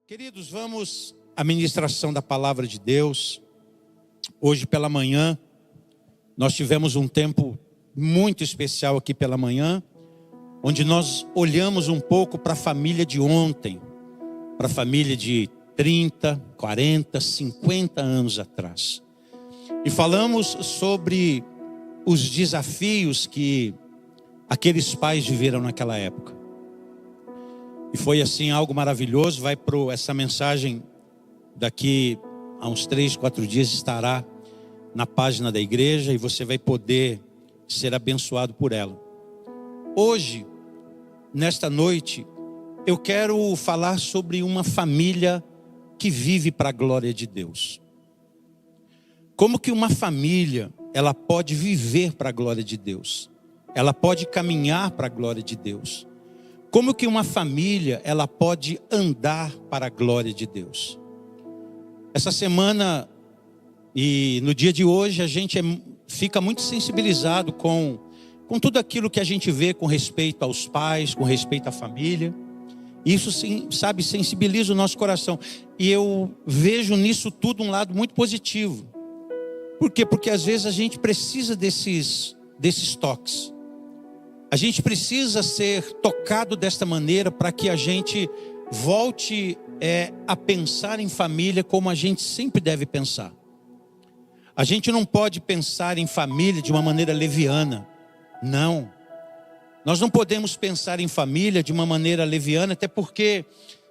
Queridos, vamos à ministração da palavra de Deus. Hoje pela manhã, nós tivemos um tempo muito especial aqui pela manhã, onde nós olhamos um pouco para a família de ontem, para a família de 30, 40, 50 anos atrás. E falamos sobre os desafios que aqueles pais viveram naquela época. E foi assim algo maravilhoso. Essa mensagem daqui a uns 3, 4 dias estará na página da igreja e você vai poder ser abençoado por ela. Hoje, nesta noite, eu quero falar sobre uma família que vive para a glória de Deus. Como que uma família, ela pode viver para a glória de Deus? Ela pode caminhar para a glória de Deus? Como que uma família, ela pode andar para a glória de Deus? Essa semana e no dia de hoje, a gente fica muito sensibilizado com tudo aquilo que a gente vê com respeito aos pais, com respeito à família. Isso, sim, sabe, sensibiliza o nosso coração. E eu vejo nisso tudo um lado muito positivo. Por quê? Porque às vezes a gente precisa desses toques. A gente precisa ser tocado desta maneira para que a gente volte a pensar em família como a gente sempre deve pensar. A gente não pode pensar em família de uma maneira leviana. Não. Nós não podemos pensar em família de uma maneira leviana, até porque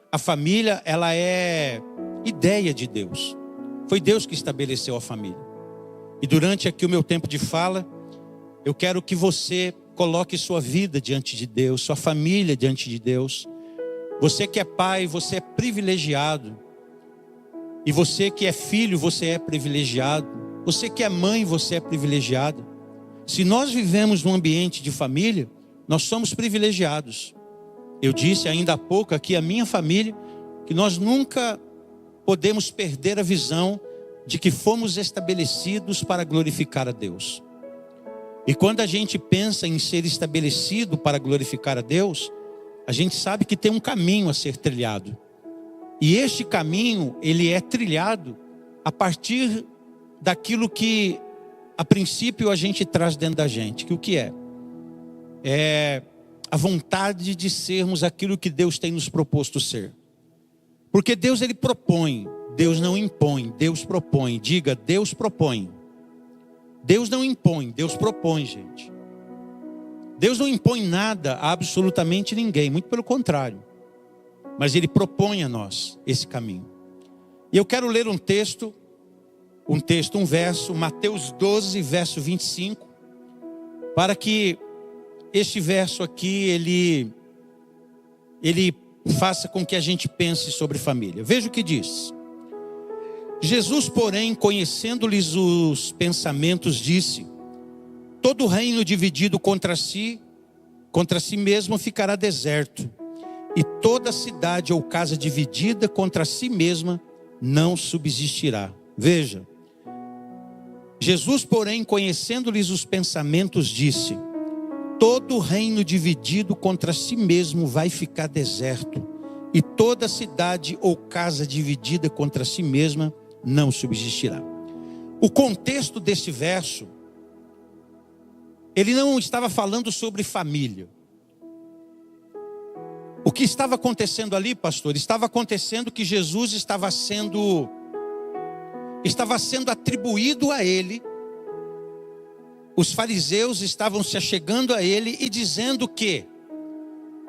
a família, ela é ideia de Deus. Foi Deus que estabeleceu a família. E durante aqui o meu tempo de fala, eu quero que você coloque sua vida diante de Deus, sua família diante de Deus. Você que é pai, você é privilegiado. E você que é filho, você é privilegiado. Você que é mãe, você é privilegiado. Se nós vivemos num ambiente de família, nós somos privilegiados. Eu disse ainda há pouco aqui a minha família, que nós nunca podemos perder a visão de que fomos estabelecidos para glorificar a Deus. E quando a gente pensa em ser estabelecido para glorificar a Deus, a gente sabe que tem um caminho a ser trilhado. E este caminho, ele é trilhado a partir daquilo que, a princípio, a gente traz dentro da gente. Que o que é? É a vontade de sermos aquilo que Deus tem nos proposto ser. Porque Deus, ele propõe. Deus não impõe, Deus propõe. Diga, Deus propõe. Deus não impõe, Deus propõe, gente. Deus não impõe nada a absolutamente ninguém, muito pelo contrário. Mas Ele propõe a nós esse caminho. E eu quero ler um verso, Mateus 12, verso 25, para que este verso aqui, ele faça com que a gente pense sobre família. Veja o que diz. Jesus, porém, conhecendo-lhes os pensamentos, disse: todo reino dividido contra si mesmo ficará deserto, e toda cidade ou casa dividida contra si mesma não subsistirá. Veja, Jesus, porém, conhecendo-lhes os pensamentos, disse: todo reino dividido contra si mesmo vai ficar deserto, e toda cidade ou casa dividida contra si mesma não subsistirá. O contexto deste verso, ele não estava falando sobre família. O que estava acontecendo ali, pastor? Estava acontecendo que Jesus estava sendo atribuído a ele. Os fariseus estavam se achegando a ele e dizendo que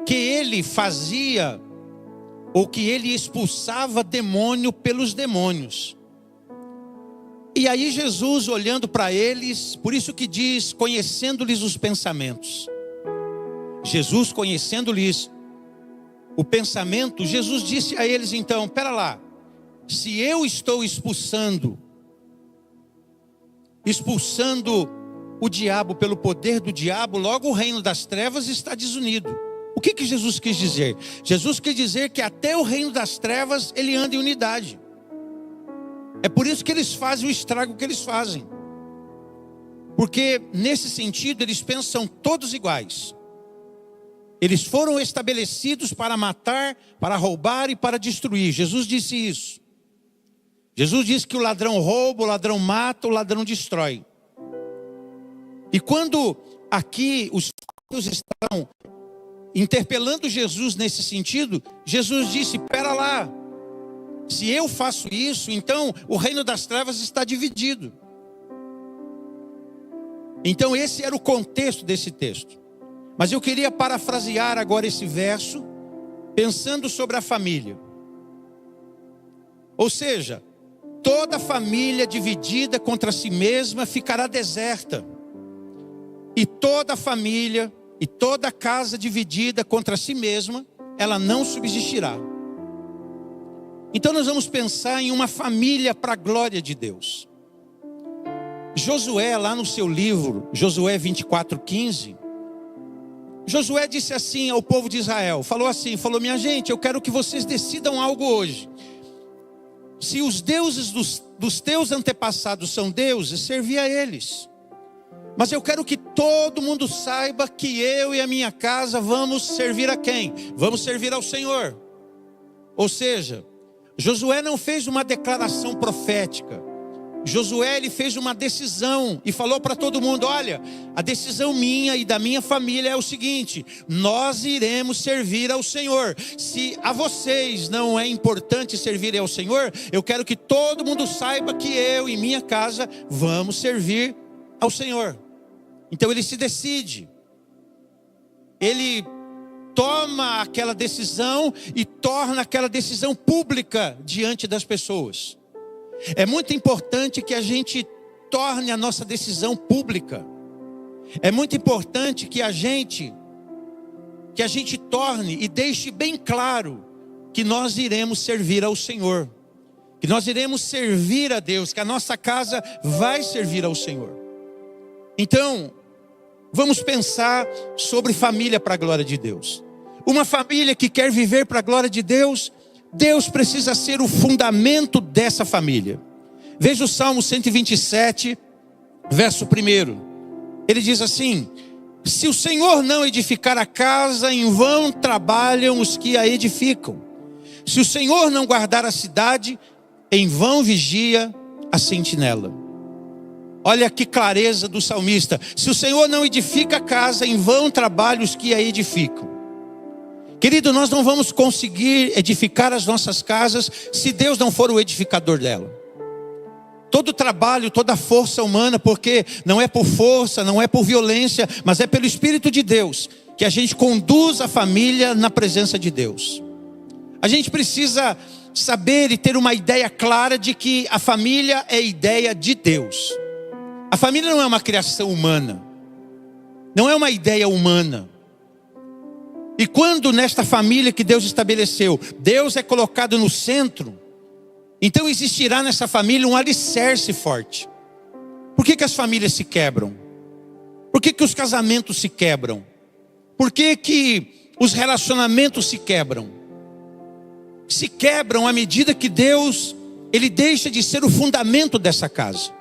ele fazia, ou que ele expulsava demônio pelos demônios. E aí Jesus, olhando para eles, por isso que diz, conhecendo-lhes os pensamentos. Jesus, conhecendo-lhes o pensamento, Jesus disse a eles então: pera lá, se eu estou expulsando o diabo pelo poder do diabo, logo o reino das trevas está desunido. O que Jesus quis dizer? Jesus quis dizer que até o reino das trevas, ele anda em unidade. É por isso que eles fazem o estrago que eles fazem. Porque nesse sentido eles pensam todos iguais. Eles foram estabelecidos para matar, para roubar e para destruir. Jesus disse isso. Jesus disse que o ladrão rouba, o ladrão mata, o ladrão destrói. E quando aqui os fariseus estão interpelando Jesus nesse sentido, Jesus disse: espera lá, se eu faço isso, então o reino das trevas está dividido. Então esse era o contexto desse texto. Mas eu queria parafrasear agora esse verso, pensando sobre a família. Ou seja, toda família dividida contra si mesma ficará deserta. E toda família e toda casa dividida contra si mesma, ela não subsistirá. Então nós vamos pensar em uma família para a glória de Deus. Josué, lá no seu livro, Josué 24:15, Josué disse assim ao povo de Israel, falou: minha gente, eu quero que vocês decidam algo hoje. Se os deuses dos teus antepassados são deuses, servi a eles. Mas eu quero que todo mundo saiba que eu e a minha casa vamos servir a quem? Vamos servir ao Senhor. Ou seja, Josué não fez uma declaração profética. Josué, ele fez uma decisão e falou para todo mundo: olha, a decisão minha e da minha família é o seguinte: nós iremos servir ao Senhor. Se a vocês não é importante servir ao Senhor, eu quero que todo mundo saiba que eu e minha casa vamos servir ao Senhor. Então ele se decide, ele toma aquela decisão e torna aquela decisão pública diante das pessoas. É muito importante que a gente torne a nossa decisão pública. É muito importante que a gente torne e deixe bem claro que nós iremos servir ao Senhor, que nós iremos servir a Deus, que a nossa casa vai servir ao Senhor. Então, vamos pensar sobre família para a glória de Deus. Uma família que quer viver para a glória de Deus, Deus precisa ser o fundamento dessa família. Veja o Salmo 127, verso 1. Ele diz assim: se o Senhor não edificar a casa, em vão trabalham os que a edificam. Se o Senhor não guardar a cidade, em vão vigia a sentinela. Olha que clareza do salmista: se o Senhor não edifica a casa, em vão trabalham os que a edificam. Querido, nós não vamos conseguir edificar as nossas casas se Deus não for o edificador dela. Todo trabalho, toda força humana, porque não é por força, não é por violência, mas é pelo Espírito de Deus que a gente conduz a família na presença de Deus. A gente precisa saber e ter uma ideia clara de que a família é ideia de Deus. A família não é uma criação humana, não é uma ideia humana. E quando nesta família que Deus estabeleceu, Deus é colocado no centro, então existirá nessa família um alicerce forte. Por que as famílias se quebram? Por que os casamentos se quebram? Por que os relacionamentos se quebram? Se quebram à medida que Deus, ele deixa de ser o fundamento dessa casa.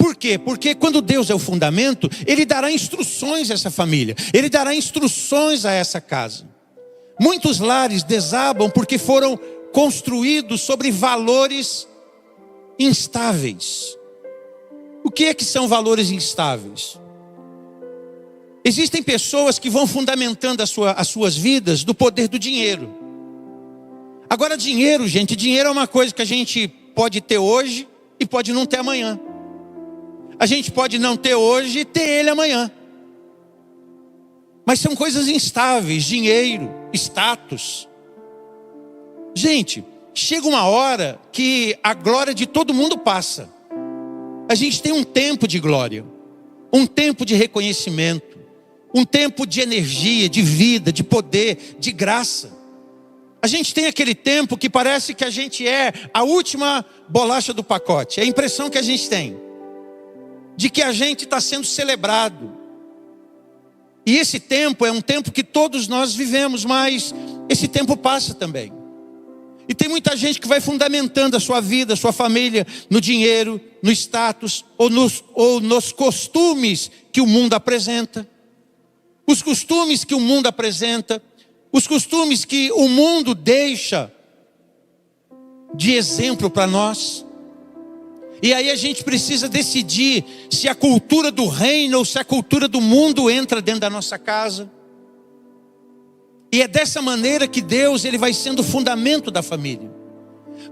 Por quê? Porque quando Deus é o fundamento, ele dará instruções a essa família, ele dará instruções a essa casa. Muitos lares desabam porque foram construídos sobre valores instáveis. O que é que são valores instáveis? Existem pessoas que vão fundamentando as suas vidas do poder do dinheiro. Agora, dinheiro, gente, dinheiro é uma coisa que a gente pode ter hoje e pode não ter amanhã. A gente pode não ter hoje e ter ele amanhã. Mas são coisas instáveis: dinheiro, status. Gente, chega uma hora que a glória de todo mundo passa. A gente tem um tempo de glória, um tempo de reconhecimento, um tempo de energia, de vida, de poder, de graça. A gente tem aquele tempo que parece que a gente é a última bolacha do pacote. É a impressão que a gente tem de que a gente está sendo celebrado. E esse tempo é um tempo que todos nós vivemos, mas esse tempo passa também. E tem muita gente que vai fundamentando a sua vida, a sua família, no dinheiro, no status, ou nos costumes que o mundo apresenta. os costumes que o mundo apresenta, os costumes que o mundo deixa de exemplo para nós. E aí a gente precisa decidir se a cultura do reino ou se a cultura do mundo entra dentro da nossa casa. E é dessa maneira que Deus ele vai sendo o fundamento da família.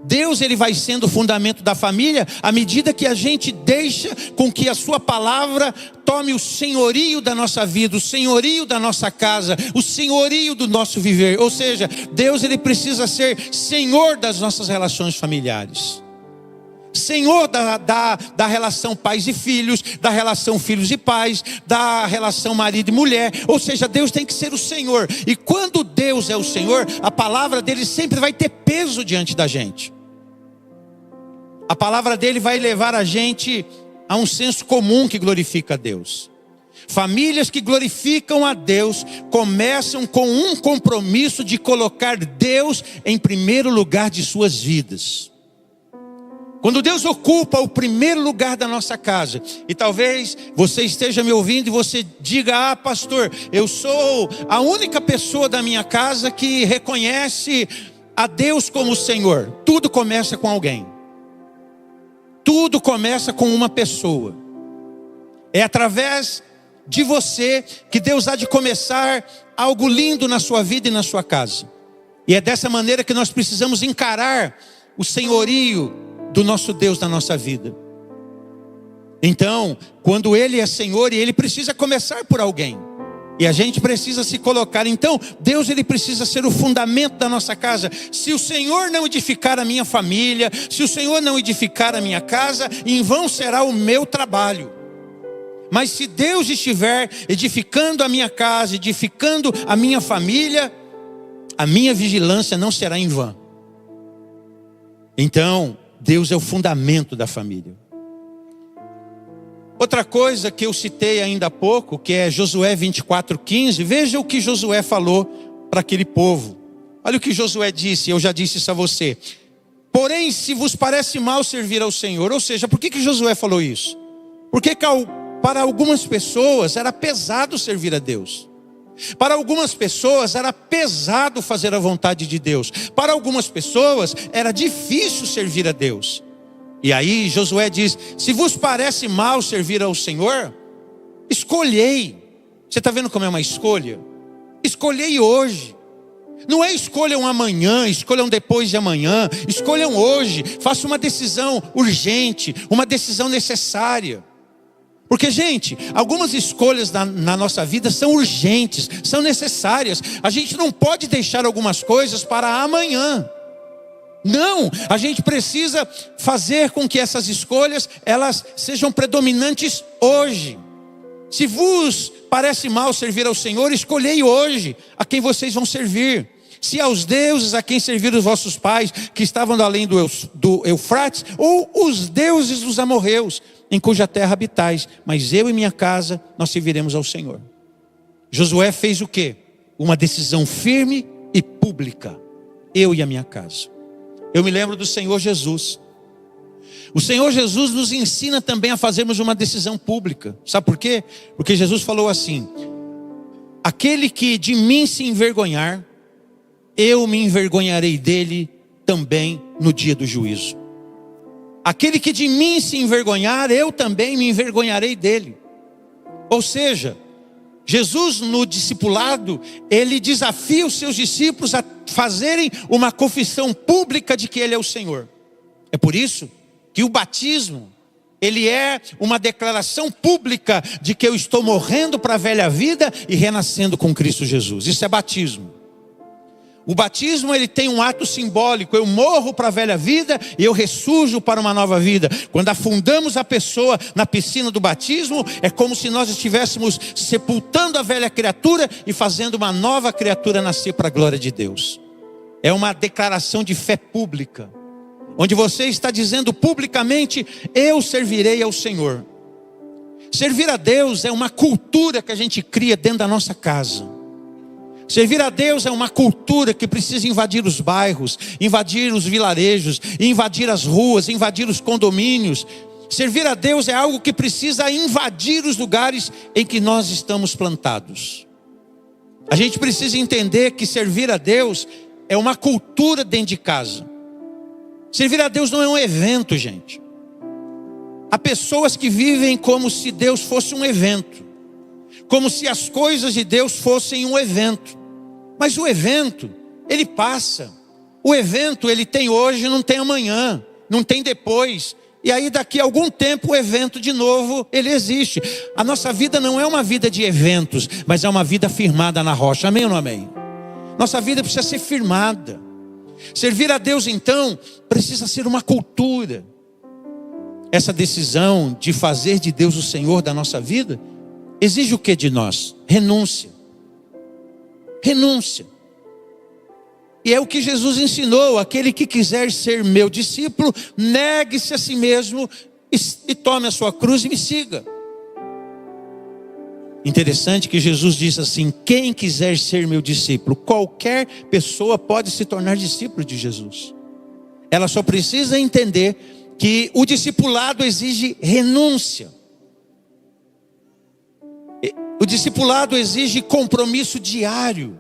Deus ele vai sendo o fundamento da família à medida que a gente deixa com que a sua palavra tome o senhorio da nossa vida, o senhorio da nossa casa, o senhorio do nosso viver. Ou seja, Deus ele precisa ser senhor das nossas relações familiares. Senhor da relação pais e filhos, da relação filhos e pais, da relação marido e mulher. Ou seja, Deus tem que ser o Senhor. E quando Deus é o Senhor, a palavra dele sempre vai ter peso diante da gente. A palavra dele vai levar a gente a um senso comum que glorifica a Deus. Famílias que glorificam a Deus começam com um compromisso de colocar Deus em primeiro lugar de suas vidas. Quando Deus ocupa o primeiro lugar da nossa casa, e talvez você esteja me ouvindo e você diga: ah, pastor, eu sou a única pessoa da minha casa que reconhece a Deus como Senhor. Tudo começa com alguém. Tudo começa com uma pessoa. É através de você que Deus há de começar algo lindo na sua vida e na sua casa. E é dessa maneira que nós precisamos encarar o senhorio do nosso Deus na nossa vida. Então, quando Ele é Senhor, e Ele precisa começar por alguém, e a gente precisa se colocar. Então, Deus ele precisa ser o fundamento da nossa casa. Se o Senhor não edificar a minha família, se o Senhor não edificar a minha casa, em vão será o meu trabalho. Mas se Deus estiver edificando a minha casa, edificando a minha família, a minha vigilância não será em vão. Então, Deus é o fundamento da família. Outra coisa que eu citei ainda há pouco, que é Josué 24:15. Veja o que Josué falou para aquele povo. Olha o que Josué disse, eu já disse isso a você. Porém, se vos parece mal servir ao Senhor. Ou seja, por que Josué falou isso? Porque para algumas pessoas era pesado servir a Deus. Para algumas pessoas era pesado fazer a vontade de Deus. Para algumas pessoas era difícil servir a Deus. E aí Josué diz: se vos parece mal servir ao Senhor, escolhei. Você está vendo como é uma escolha? Escolhei hoje. Não é escolham amanhã, escolham depois de amanhã. Escolham hoje. Faça uma decisão urgente, uma decisão necessária. Porque, gente, algumas escolhas na nossa vida são urgentes, são necessárias. A gente não pode deixar algumas coisas para amanhã. Não, a gente precisa fazer com que essas escolhas, elas sejam predominantes hoje. Se vos parece mal servir ao Senhor, escolhei hoje a quem vocês vão servir. Se aos deuses a quem serviram os vossos pais, que estavam além do Eufrates, ou os deuses dos amorreus, em cuja terra habitais, mas eu e minha casa, nós serviremos ao Senhor. Josué fez o quê? Uma decisão firme e pública. Eu e a minha casa. Eu me lembro do Senhor Jesus. O Senhor Jesus nos ensina também a fazermos uma decisão pública. Sabe por quê? Porque Jesus falou assim: aquele que de mim se envergonhar, eu me envergonharei dele também no dia do juízo. Aquele que de mim se envergonhar, eu também me envergonharei dele. Ou seja, Jesus no discipulado, ele desafia os seus discípulos a fazerem uma confissão pública de que ele é o Senhor. É por isso que o batismo, ele é uma declaração pública de que eu estou morrendo para a velha vida e renascendo com Cristo Jesus. Isso é batismo. O batismo ele tem um ato simbólico. Eu morro para a velha vida e eu ressurjo para uma nova vida. Quando afundamos a pessoa na piscina do batismo, é como se nós estivéssemos sepultando a velha criatura e fazendo uma nova criatura nascer para a glória de Deus. É uma declaração de fé pública, onde você está dizendo publicamente: eu servirei ao Senhor. Servir a Deus é uma cultura que a gente cria dentro da nossa casa. Servir a Deus é uma cultura que precisa invadir os bairros, invadir os vilarejos, invadir as ruas, invadir os condomínios. Servir a Deus é algo que precisa invadir os lugares em que nós estamos plantados. A gente precisa entender que servir a Deus é uma cultura dentro de casa. Servir a Deus não é um evento, gente. Há pessoas que vivem como se Deus fosse um evento, como se as coisas de Deus fossem um evento. Mas o evento, ele passa. O evento, ele tem hoje, não tem amanhã, não tem depois. E aí daqui a algum tempo o evento de novo, ele existe. A nossa vida não é uma vida de eventos, mas é uma vida firmada na rocha. Amém ou não amém? Nossa vida precisa ser firmada. Servir a Deus então, precisa ser uma cultura. Essa decisão de fazer de Deus o Senhor da nossa vida, exige o que de nós? Renúncia. Renúncia. E é o que Jesus ensinou: aquele que quiser ser meu discípulo, negue-se a si mesmo e tome a sua cruz e me siga. Interessante que Jesus disse assim: quem quiser ser meu discípulo, qualquer pessoa pode se tornar discípulo de Jesus. Ela só precisa entender que o discipulado exige renúncia. O discipulado exige compromisso diário.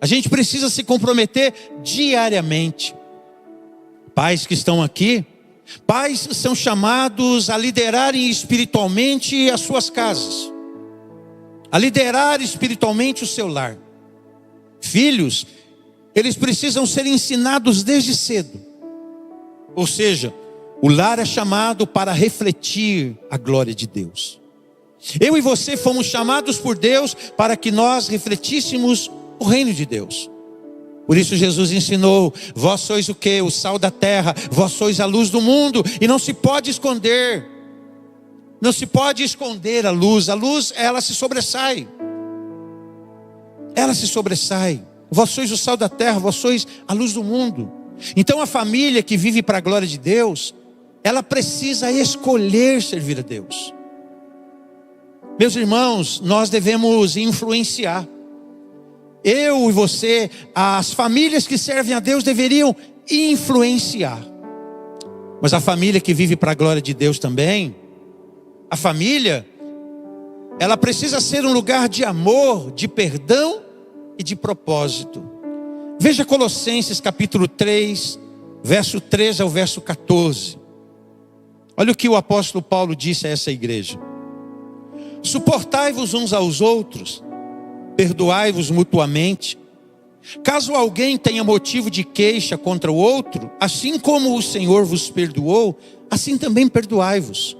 A gente precisa se comprometer diariamente. Pais que estão aqui, pais são chamados a liderarem espiritualmente as suas casas, a liderar espiritualmente o seu lar. Filhos, eles precisam ser ensinados desde cedo. Ou seja, o lar é chamado para refletir a glória de Deus. Eu e você fomos chamados por Deus para que nós refletíssemos o reino de Deus. Por isso Jesus ensinou: vós sois o quê? O sal da terra, vós sois a luz do mundo. E não se pode esconder. Não se pode esconder a luz. A luz, ela se sobressai. Ela se sobressai. Vós sois o sal da terra, vós sois a luz do mundo. Então a família que vive para a glória de Deus, ela precisa escolher servir a Deus. Meus irmãos, nós devemos influenciar. Eu e você, as famílias que servem a Deus deveriam influenciar. Mas a família que vive para a glória de Deus também, a família, ela precisa ser um lugar de amor, de perdão e de propósito. Veja Colossenses capítulo 3, verso 13 ao verso 14. Olha o que o apóstolo Paulo disse a essa igreja: suportai-vos uns aos outros, perdoai-vos mutuamente. Caso alguém tenha motivo de queixa contra o outro, assim como o Senhor vos perdoou, assim também perdoai-vos.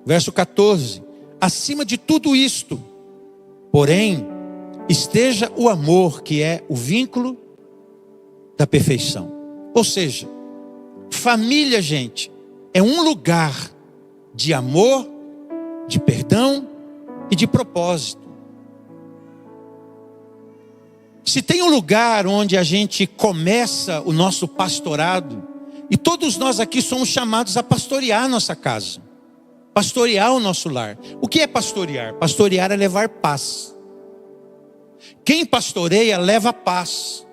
Verso 14: acima de tudo isto, porém, esteja o amor, que é o vínculo da perfeição. Ou seja, família, gente, é um lugar de amor, de perdão e de propósito. Se tem um lugar onde a gente começa o nosso pastorado, e todos nós aqui somos chamados a pastorear a nossa casa, pastorear o nosso lar. O que é pastorear? Pastorear é levar paz. Quem pastoreia leva paz.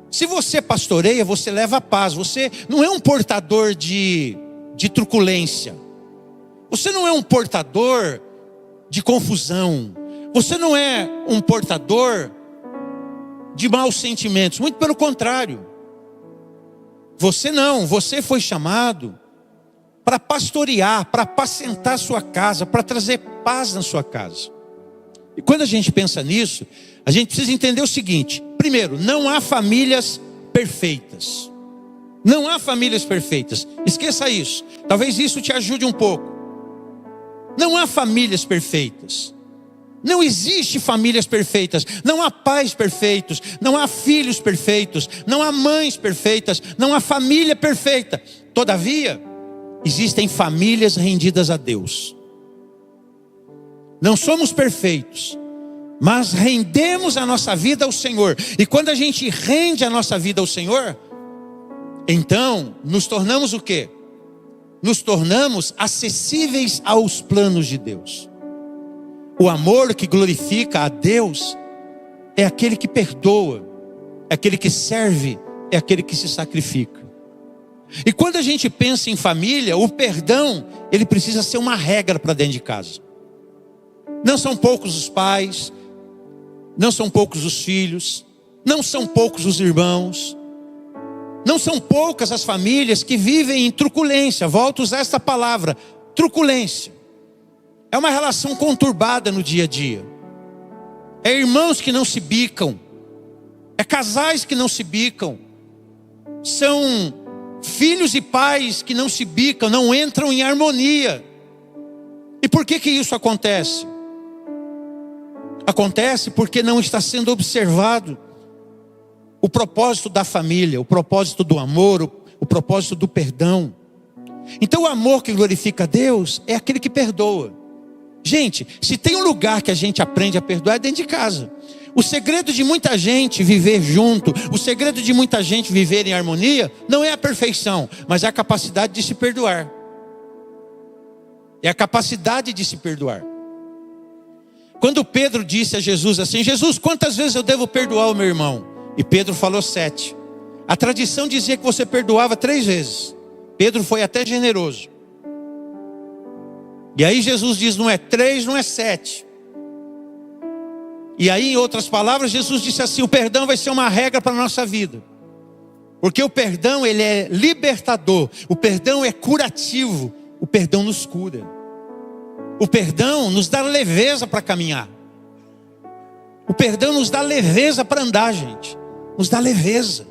Se você pastoreia, você leva paz. Você não é um portador de truculência. Você não é um portador de confusão. Você não é um portador de maus sentimentos. Muito pelo contrário. Você não. Você foi chamado para pastorear, para apacentar a sua casa, para trazer paz na sua casa. E quando a gente pensa nisso, a gente precisa entender o seguinte: primeiro, não há famílias perfeitas. Não há famílias perfeitas. Esqueça isso. Talvez isso te ajude um pouco. Não há famílias perfeitas. Não existe famílias perfeitas. Não há pais perfeitos. Não há filhos perfeitos. Não há mães perfeitas. Não há família perfeita. Todavia, existem famílias rendidas a Deus. Não somos perfeitos, mas rendemos a nossa vida ao Senhor. E quando a gente rende a nossa vida ao Senhor, então nos tornamos o quê? Nos tornamos acessíveis aos planos de Deus. O amor que glorifica a Deus é aquele que perdoa, é aquele que serve, é aquele que se sacrifica. E quando a gente pensa em família, o perdão, ele precisa ser uma regra para dentro de casa. Não são poucos os pais, não são poucos os filhos, não são poucos os irmãos, não são poucas as famílias que vivem em truculência. Volto a usar essa palavra, truculência. É uma relação conturbada no dia a dia. É irmãos que não se bicam, é casais que não se bicam, são filhos e pais que não se bicam, não entram em harmonia. E por que isso acontece? Acontece porque não está sendo observado o propósito da família, o propósito do amor, o propósito do perdão. Então o amor que glorifica a Deus é aquele que perdoa. Gente, se tem um lugar que a gente aprende a perdoar é dentro de casa. O segredo de muita gente viver junto, o segredo de muita gente viver em harmonia, não é a perfeição, mas é a capacidade de se perdoar. É a capacidade de se perdoar. Quando Pedro disse a Jesus assim: Jesus, quantas vezes eu devo perdoar o meu irmão? E Pedro falou 7. A tradição dizia que você perdoava 3 vezes. Pedro foi até generoso. E aí Jesus diz: não é 3, não é 7. E aí, em outras palavras, Jesus disse assim: o perdão vai ser uma regra para a nossa vida. Porque o perdão, ele é libertador. O perdão é curativo. O perdão nos cura. O perdão nos dá leveza para caminhar. O perdão nos dá leveza para andar, gente. Nos dá leveza.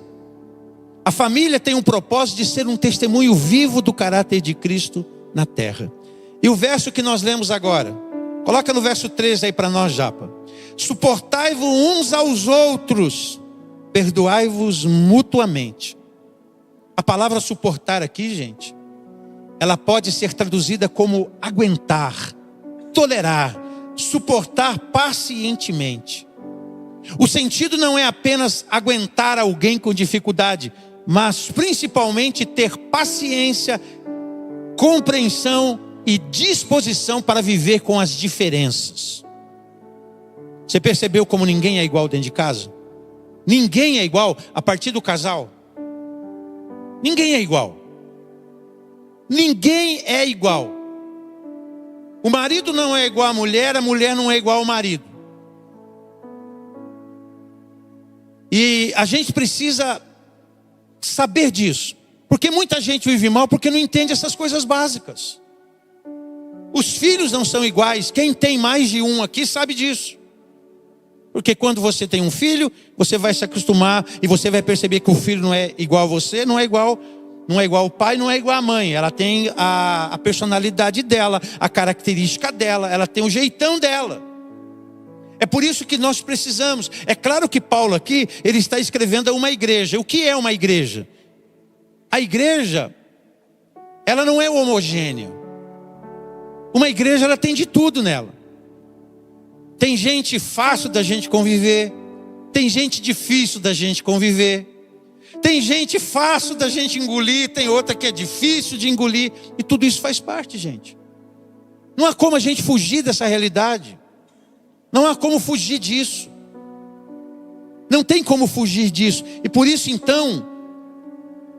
A família tem um propósito de ser um testemunho vivo do caráter de Cristo na terra. E o verso que nós lemos agora, coloca no verso 13 aí para nós, Japa. Suportai-vos uns aos outros, perdoai-vos mutuamente. A palavra suportar aqui, gente, ela pode ser traduzida como aguentar, tolerar, suportar pacientemente. O sentido não é apenas aguentar alguém com dificuldade, mas principalmente ter paciência, compreensão e disposição para viver com as diferenças. Você percebeu como ninguém é igual dentro de casa? Ninguém é igual a partir do casal. Ninguém é igual. Ninguém é igual. O marido não é igual à mulher, a mulher não é igual ao marido. E a gente precisa saber disso. Porque muita gente vive mal porque não entende essas coisas básicas. Os filhos não são iguais. Quem tem mais de um aqui sabe disso. Porque quando você tem um filho, você vai se acostumar e você vai perceber que o filho não é igual a você, não é igual ao pai, não é igual à mãe. Ela tem a personalidade dela, a característica dela, ela tem o jeitão dela. É por isso que nós precisamos. É claro que Paulo aqui, ele está escrevendo a uma igreja. O que é uma igreja? A igreja, ela não é homogênea. Uma igreja, ela tem de tudo nela. Tem gente fácil da gente conviver. Tem gente difícil da gente conviver. Tem gente fácil da gente engolir. Tem outra que é difícil de engolir. E tudo isso faz parte, gente. Não há como a gente fugir dessa realidade. Não há como fugir disso. Não tem como fugir disso. E por isso então,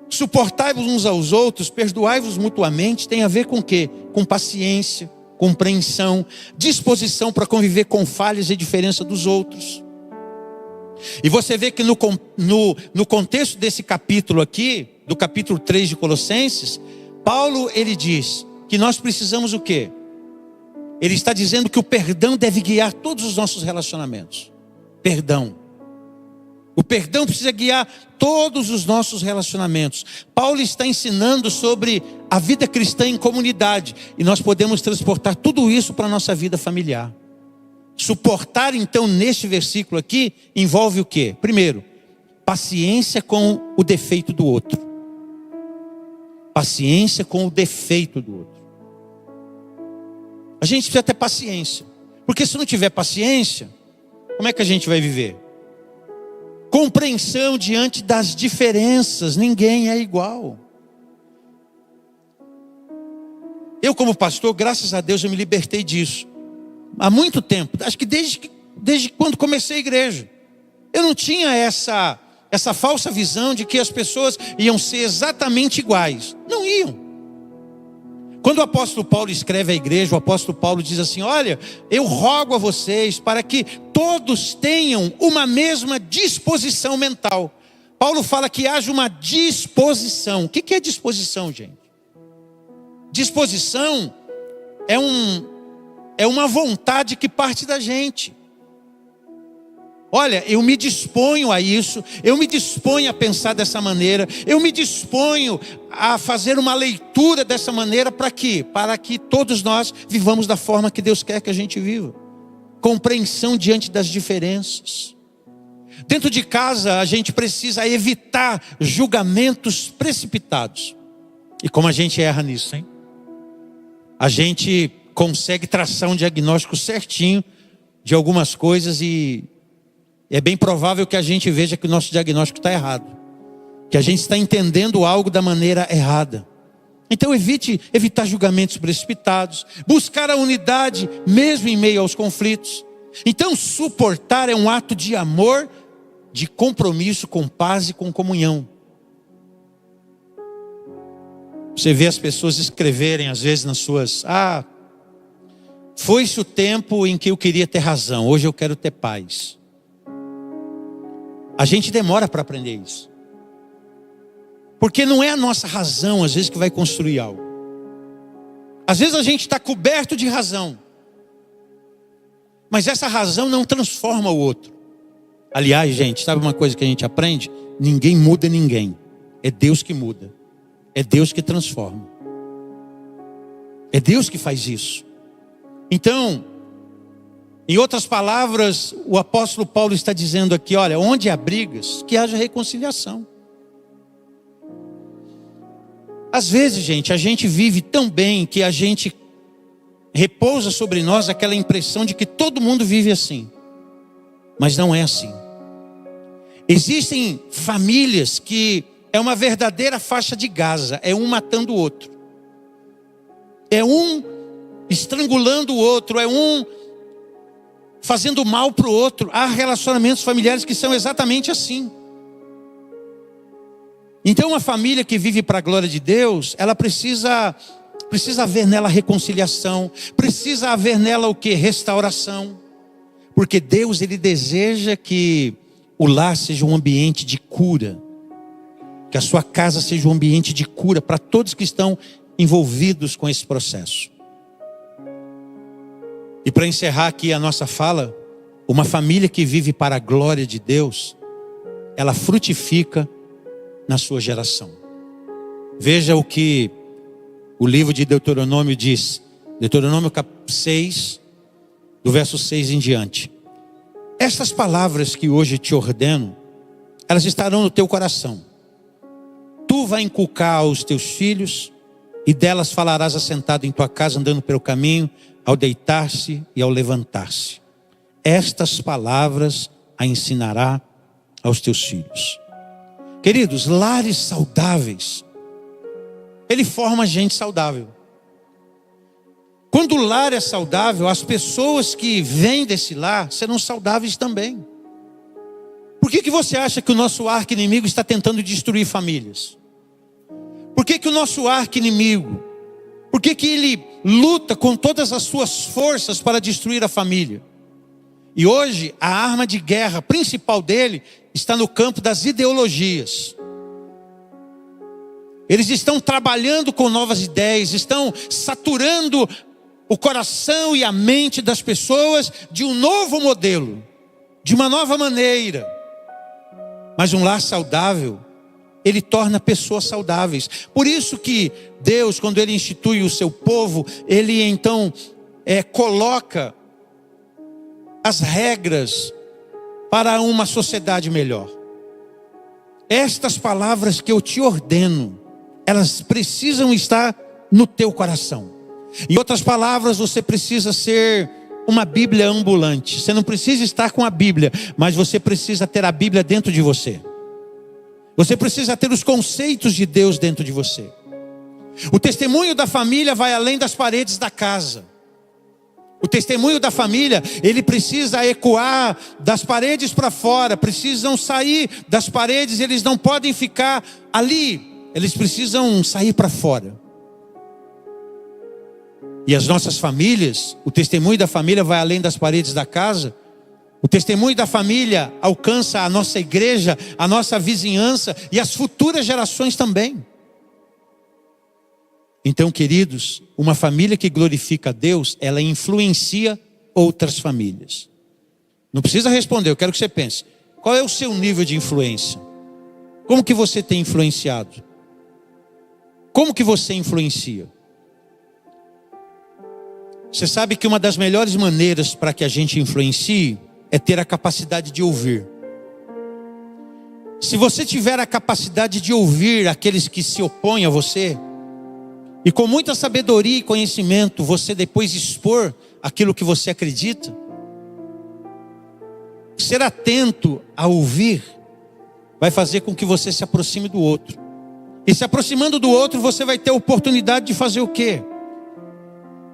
suportai-vos uns aos outros, perdoai-vos mutuamente, tem a ver com o quê? Com paciência, compreensão, disposição para conviver com falhas e diferença dos outros. E você vê que no contexto desse capítulo aqui, do capítulo 3 de Colossenses, Paulo, ele diz que nós precisamos o quê? Ele está dizendo que o perdão deve guiar todos os nossos relacionamentos. Perdão. O perdão precisa guiar todos os nossos relacionamentos. Paulo está ensinando sobre a vida cristã em comunidade. E nós podemos transportar tudo isso para a nossa vida familiar. Suportar, então, neste versículo aqui, envolve o quê? Primeiro, paciência com o defeito do outro. Paciência com o defeito do outro. A gente precisa ter paciência. Porque se não tiver paciência, como é que a gente vai viver? Compreensão diante das diferenças. Ninguém é igual. Eu, como pastor, graças a Deus, eu me libertei disso. Há muito tempo. Acho que desde quando comecei a igreja. Eu não tinha essa falsa visão de que as pessoas iam ser exatamente iguais. Não iam. Quando o apóstolo Paulo escreve à igreja, o apóstolo Paulo diz assim: olha, eu rogo a vocês para que todos tenham uma mesma disposição mental. Paulo fala que haja uma disposição. O que é disposição, gente? Disposição é uma vontade que parte da gente. Olha, eu me disponho a isso, eu me disponho a pensar dessa maneira, eu me disponho a fazer uma leitura dessa maneira, para quê? Para que todos nós vivamos da forma que Deus quer que a gente viva. Compreensão diante das diferenças. Dentro de casa a gente precisa evitar julgamentos precipitados. E como a gente erra nisso, hein? A gente consegue traçar um diagnóstico certinho de algumas coisas e é bem provável que a gente veja que o nosso diagnóstico está errado, que a gente está entendendo algo da maneira errada. Então evitar julgamentos precipitados, buscar a unidade mesmo em meio aos conflitos. Então suportar é um ato de amor, de compromisso com paz e com comunhão. Você vê as pessoas escreverem às vezes nas suas: foi-se o tempo em que eu queria ter razão, hoje eu quero ter paz. A gente demora para aprender isso. Porque não é a nossa razão, às vezes, que vai construir algo. Às vezes a gente está coberto de razão, mas essa razão não transforma o outro. Aliás, gente, sabe uma coisa que a gente aprende? Ninguém muda ninguém. É Deus que muda. É Deus que transforma. É Deus que faz isso. Então, em outras palavras, o apóstolo Paulo está dizendo aqui: olha, onde há brigas, que haja reconciliação. Às vezes, gente, a gente vive tão bem que a gente repousa sobre nós aquela impressão de que todo mundo vive assim. Mas não é assim. Existem famílias que é uma verdadeira faixa de Gaza, é um matando o outro. É um estrangulando o outro, é um fazendo mal para o outro. Há relacionamentos familiares que são exatamente assim. Então uma família que vive para a glória de Deus, ela precisa haver nela reconciliação, precisa haver nela o que? Restauração. Porque Deus, Ele deseja que o lar seja um ambiente de cura, que a sua casa seja um ambiente de cura para todos que estão envolvidos com esse processo. E para encerrar aqui a nossa fala, uma família que vive para a glória de Deus, ela frutifica na sua geração. Veja o que o livro de Deuteronômio diz. Deuteronômio 6, do verso 6 em diante. Estas palavras que hoje te ordeno, elas estarão no teu coração. Tu vai inculcar aos teus filhos, e delas falarás assentado em tua casa, andando pelo caminho, ao deitar-se e ao levantar-se. Estas palavras a ensinará aos teus filhos. Queridos, lares saudáveis, ele forma gente saudável. Quando o lar é saudável, as pessoas que vêm desse lar serão saudáveis também. Por que você acha que o nosso arqui-inimigo está tentando destruir famílias? Por que o nosso arqui-inimigo, por que ele luta com todas as suas forças para destruir a família? E hoje a arma de guerra principal dele está no campo das ideologias. Eles estão trabalhando com novas ideias, estão saturando o coração e a mente das pessoas de um novo modelo, de uma nova maneira. Mas um lar saudável, ele torna pessoas saudáveis. Por isso que Deus, quando Ele institui o seu povo, Ele então coloca as regras para uma sociedade melhor. Estas palavras que eu te ordeno, elas precisam estar no teu coração. Em outras palavras, você precisa ser uma Bíblia ambulante. Você não precisa estar com a Bíblia, mas você precisa ter a Bíblia dentro de você. Você precisa ter os conceitos de Deus dentro de você. O testemunho da família vai além das paredes da casa. O testemunho da família, ele precisa ecoar das paredes para fora. Precisam sair das paredes, eles não podem ficar ali. Eles precisam sair para fora. E as nossas famílias, o testemunho da família vai além das paredes da casa, O testemunho da família alcança a nossa igreja, a nossa vizinhança e as futuras gerações também. Então, queridos, uma família que glorifica a Deus, ela influencia outras famílias. Não precisa responder, eu quero que você pense. Qual é o seu nível de influência? Como que você tem influenciado? Como que você influencia? Você sabe que uma das melhores maneiras para que a gente influencie é ter a capacidade de ouvir. Se você tiver a capacidade de ouvir aqueles que se opõem a você, e com muita sabedoria e conhecimento, você depois expor aquilo que você acredita, ser atento a ouvir, vai fazer com que você se aproxime do outro. E se aproximando do outro, você vai ter a oportunidade de fazer o quê?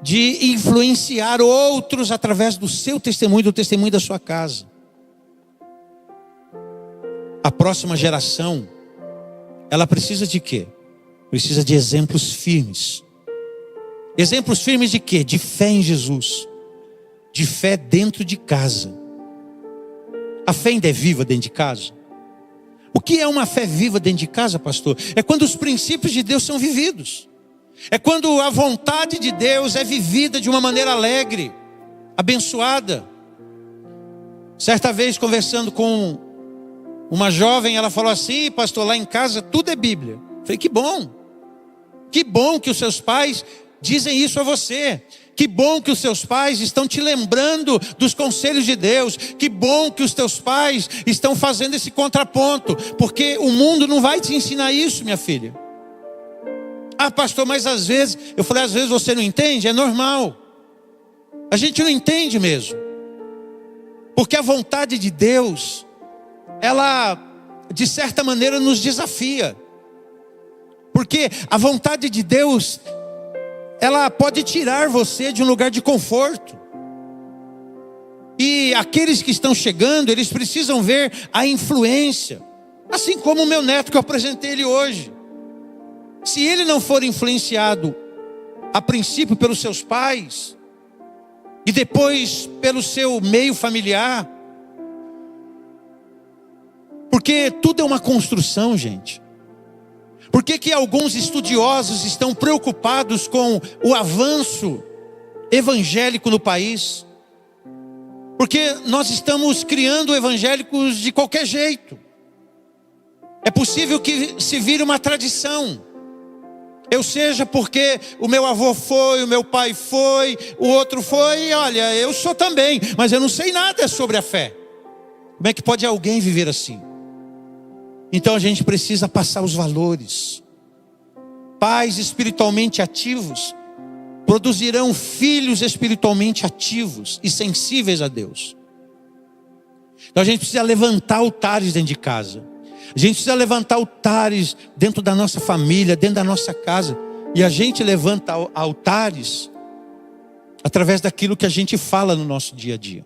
De influenciar outros através do seu testemunho, do testemunho da sua casa. A próxima geração, ela precisa de quê? Precisa de exemplos firmes. Exemplos firmes de quê? De fé em Jesus. De fé dentro de casa. A fé ainda é viva dentro de casa? O que é uma fé viva dentro de casa, pastor? É quando os princípios de Deus são vividos. É quando a vontade de Deus é vivida de uma maneira alegre, abençoada. Certa vez, conversando com uma jovem, ela falou assim: pastor, lá em casa tudo é Bíblia. Eu falei, que bom. Que bom que os seus pais dizem isso a você. Que bom que os seus pais estão te lembrando dos conselhos de Deus. Que bom que os teus pais estão fazendo esse contraponto. Porque o mundo não vai te ensinar isso, minha filha. Ah, pastor, mas às vezes... Eu falei, às vezes você não entende? É normal. A gente não entende mesmo. Porque a vontade de Deus, ela, de certa maneira, nos desafia. Porque a vontade de Deus, ela pode tirar você de um lugar de conforto. E aqueles que estão chegando, eles precisam ver a influência. Assim como o meu neto que eu apresentei ele hoje. Se ele não for influenciado, a princípio pelos seus pais, e depois pelo seu meio familiar. Porque tudo é uma construção, gente. Por que alguns estudiosos estão preocupados com o avanço evangélico no país? Porque nós estamos criando evangélicos de qualquer jeito. É possível que se vire uma tradição. Eu seja porque o meu avô foi, o meu pai foi, o outro foi, e olha, eu sou também, mas eu não sei nada sobre a fé. Como é que pode alguém viver assim? Então a gente precisa passar os valores. Pais espiritualmente ativos produzirão filhos espiritualmente ativos e sensíveis a Deus. Então a gente precisa levantar altares dentro de casa. A gente precisa levantar altares dentro da nossa família, dentro da nossa casa. E a gente levanta altares através daquilo que a gente fala no nosso dia a dia.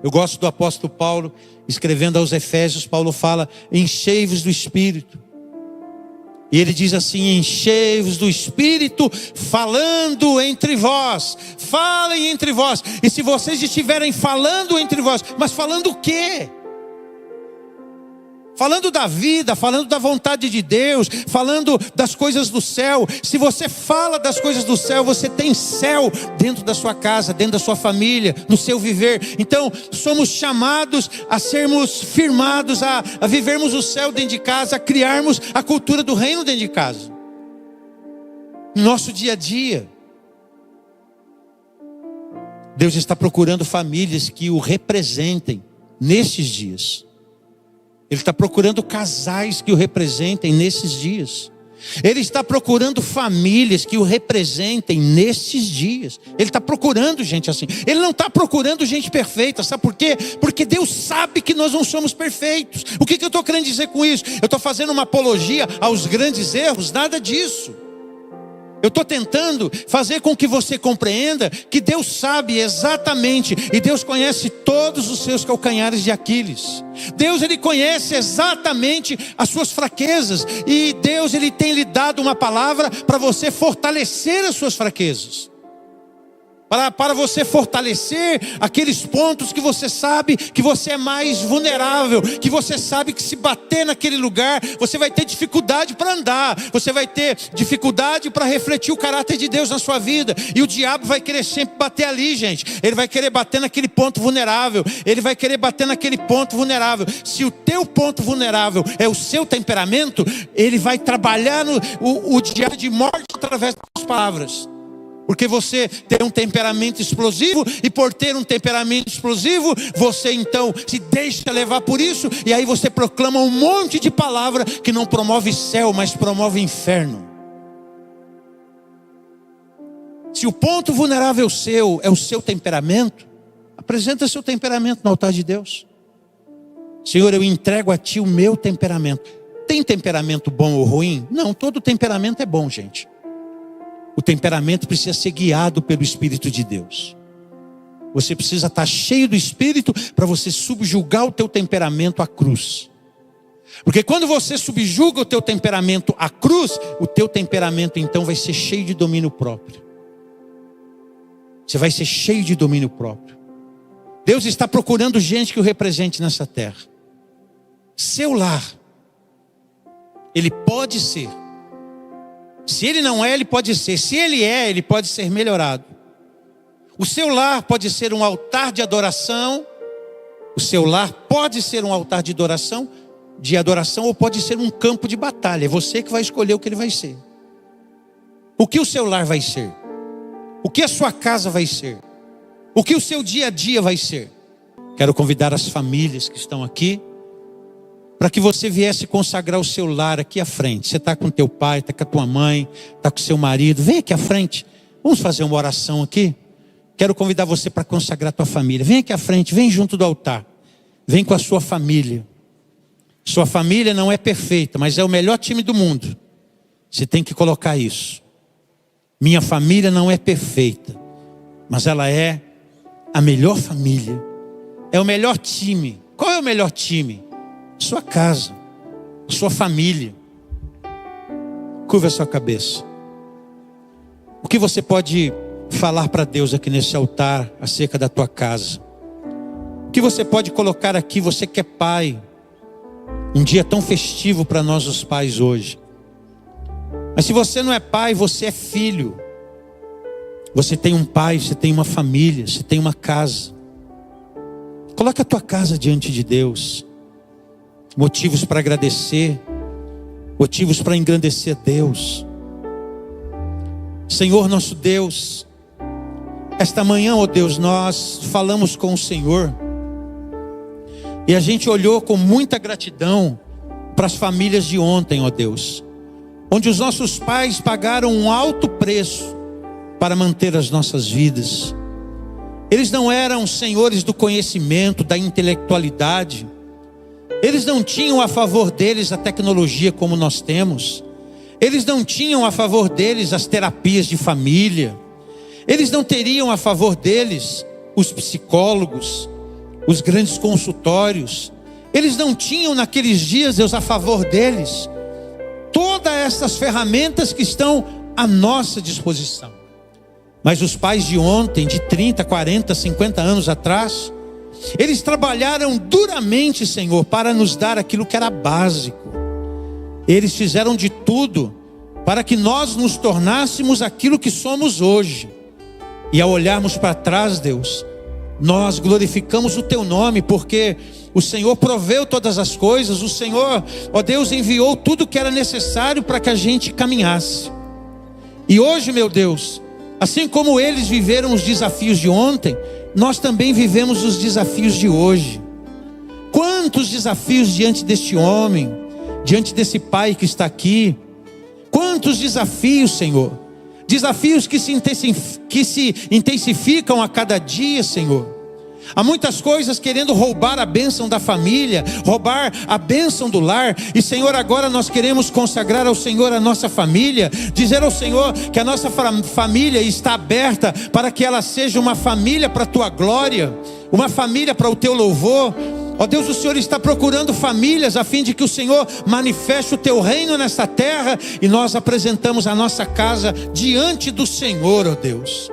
Eu gosto do apóstolo Paulo, escrevendo aos Efésios, Paulo fala, enchei-vos do Espírito. E ele diz assim, enchei-vos do Espírito, falando entre vós. Falem entre vós. E se vocês estiverem falando entre vós, mas falando o quê? Falando da vida, falando da vontade de Deus, falando das coisas do céu. Se você fala das coisas do céu, você tem céu dentro da sua casa, dentro da sua família, no seu viver. Então, somos chamados a sermos firmados, a vivermos o céu dentro de casa, a criarmos a cultura do reino dentro de casa. No nosso dia a dia. Deus está procurando famílias que o representem nestes dias. Ele está procurando casais que o representem nesses dias. Ele está procurando famílias que o representem nesses dias. Ele está procurando gente assim. Ele não está procurando gente perfeita. Sabe por quê? Porque Deus sabe que nós não somos perfeitos. O que eu estou querendo dizer com isso? Eu estou fazendo uma apologia aos grandes erros? Nada disso. Eu estou tentando fazer com que você compreenda que Deus sabe exatamente, e Deus conhece todos os seus calcanhares de Aquiles. Deus, Ele conhece exatamente as suas fraquezas, e Deus, Ele tem lhe dado uma palavra para você fortalecer as suas fraquezas. para você fortalecer aqueles pontos que você sabe que você é mais vulnerável, que você sabe que se bater naquele lugar, você vai ter dificuldade para andar, você vai ter dificuldade para refletir o caráter de Deus na sua vida, e o diabo vai querer sempre bater ali, gente. Ele vai querer bater naquele ponto vulnerável, ele vai querer bater naquele ponto vulnerável. Se o teu ponto vulnerável é o seu temperamento, ele vai trabalhar o diabo de morte através das palavras. Porque você tem um temperamento explosivo, e por ter um temperamento explosivo, você então se deixa levar por isso, e aí você proclama um monte de palavra que não promove céu, mas promove inferno. Se o ponto vulnerável seu é o seu temperamento, apresenta seu temperamento no altar de Deus. Senhor, eu entrego a Ti o meu temperamento. Tem temperamento bom ou ruim? Não, todo temperamento é bom, gente. O temperamento precisa ser guiado pelo Espírito de Deus. Você precisa estar cheio do Espírito para você subjugar o teu temperamento à cruz. Porque quando você subjuga o teu temperamento à cruz, o teu temperamento então vai ser cheio de domínio próprio. Você vai ser cheio de domínio próprio. Deus está procurando gente que o represente nessa terra. Seu lar, ele pode ser. Se ele não é, ele pode ser. Se ele é, ele pode ser melhorado. O seu lar pode ser um altar de adoração. O seu lar pode ser um altar de adoração, ou pode ser um campo de batalha. É você que vai escolher o que ele vai ser. O que o seu lar vai ser? O que a sua casa vai ser? O que o seu dia a dia vai ser? Quero convidar as famílias que estão aqui para que você viesse consagrar o seu lar aqui à frente. Você está com teu pai, está com a tua mãe, está com seu marido. Vem aqui à frente. Vamos fazer uma oração aqui. Quero convidar você para consagrar a tua família. Vem aqui à frente, vem junto do altar. Vem com a sua família. Sua família não é perfeita, mas é o melhor time do mundo. Você tem que colocar isso. Minha família não é perfeita, mas ela é a melhor família. É o melhor time. Qual é o melhor time? Sua casa, sua família. Curva a sua cabeça. O que você pode falar para Deus aqui nesse altar acerca da tua casa? O que você pode colocar aqui, você que é pai? Um dia tão festivo para nós os pais hoje. Mas se você não é pai, você é filho. Você tem um pai, você tem uma família, você tem uma casa. Coloca a tua casa diante de Deus. Motivos para agradecer, motivos para engrandecer a Deus. Senhor nosso Deus, esta manhã, ó Deus, nós falamos com o Senhor, e a gente olhou com muita gratidão para as famílias de ontem, ó Deus, onde os nossos pais pagaram um alto preço para manter as nossas vidas. Eles não eram senhores do conhecimento, da intelectualidade. Eles não tinham a favor deles a tecnologia como nós temos. Eles não tinham a favor deles as terapias de família. Eles não teriam a favor deles os psicólogos, os grandes consultórios. Eles não tinham naqueles dias, Deus, a favor deles todas essas ferramentas que estão à nossa disposição. Mas os pais de ontem, de 30, 40, 50 anos atrás, eles trabalharam duramente, Senhor, para nos dar aquilo que era básico. Eles fizeram de tudo para que nós nos tornássemos aquilo que somos hoje. E ao olharmos para trás, Deus, nós glorificamos o Teu nome, porque o Senhor proveu todas as coisas. O Senhor, ó Deus, enviou tudo que era necessário para que a gente caminhasse. E hoje, meu Deus, assim como eles viveram os desafios de ontem, nós também vivemos os desafios de hoje. Quantos desafios diante deste homem, diante desse pai que está aqui. Quantos desafios, Senhor. Desafios que se intensificam a cada dia, Senhor. Há muitas coisas querendo roubar a bênção da família, roubar a bênção do lar. E Senhor, agora nós queremos consagrar ao Senhor a nossa família, dizer ao Senhor que a nossa família está aberta para que ela seja uma família para a Tua glória, uma família para o Teu louvor. Ó Deus, o Senhor está procurando famílias a fim de que o Senhor manifeste o Teu reino nesta terra, e nós apresentamos a nossa casa diante do Senhor, ó Deus.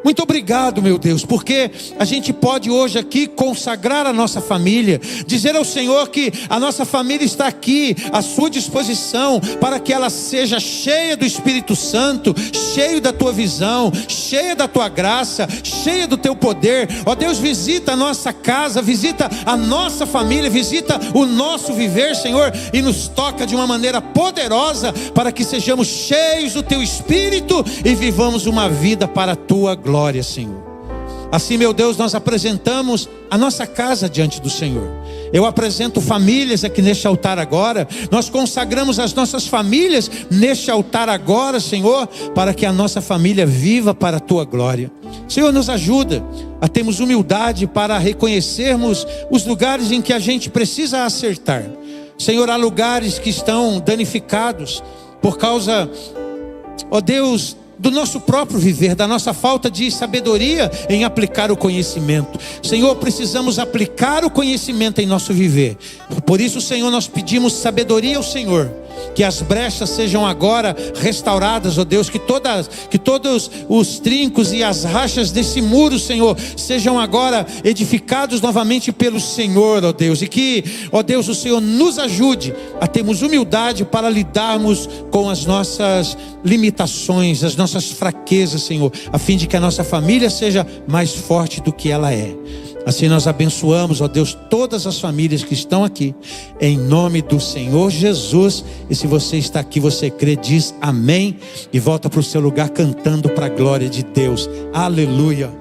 Muito obrigado, meu Deus, porque a gente pode hoje aqui consagrar a nossa família, dizer ao Senhor que a nossa família está aqui à sua disposição, para que ela seja cheia do Espírito Santo, cheia da tua visão, cheia da tua graça, cheia do teu poder. Ó Deus, visita a nossa casa, visita a nossa família, visita o nosso viver, Senhor, e nos toca de uma maneira poderosa, para que sejamos cheios do teu Espírito e vivamos uma vida para a tua glória, Senhor. Assim, meu Deus, nós apresentamos a nossa casa diante do Senhor. Eu apresento famílias aqui neste altar agora. Nós consagramos as nossas famílias neste altar agora, Senhor, para que a nossa família viva para a tua glória. Senhor, nos ajuda a termos humildade para reconhecermos os lugares em que a gente precisa acertar. Senhor, há lugares que estão danificados por causa, ó Deus, do nosso próprio viver, da nossa falta de sabedoria em aplicar o conhecimento. Senhor, precisamos aplicar o conhecimento em nosso viver. Por isso, Senhor, nós pedimos sabedoria ao Senhor, que as brechas sejam agora restauradas, ó Deus, que todos os trincos e as rachas desse muro, Senhor, sejam agora edificados novamente pelo Senhor, ó Deus, e que, ó Deus, o Senhor nos ajude a termos humildade para lidarmos com as nossas limitações, as nossas fraquezas, Senhor, a fim de que a nossa família seja mais forte do que ela é. Assim nós abençoamos, ó Deus, todas as famílias que estão aqui, em nome do Senhor Jesus. E se você está aqui, você crê, diz amém, e volta para o seu lugar cantando para a glória de Deus. Aleluia.